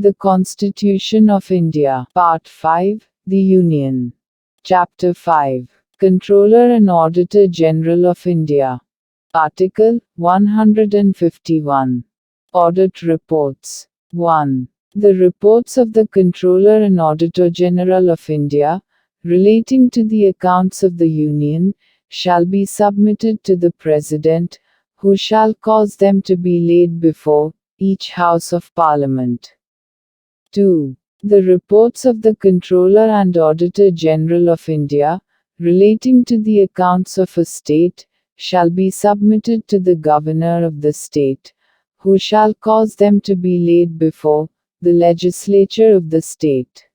The Constitution of India. Part 5, The Union. Chapter 5, Comptroller and Auditor-General of India. Article 151. Audit Reports. 1. The reports of the Comptroller and Auditor-General of India, relating to the accounts of the Union, shall be submitted to the President, who shall cause them to be laid before each House of Parliament. 2. The reports of the Comptroller and Auditor-General of India, relating to the accounts of a state, shall be submitted to the Governor of the state, who shall cause them to be laid before the Legislature of the state.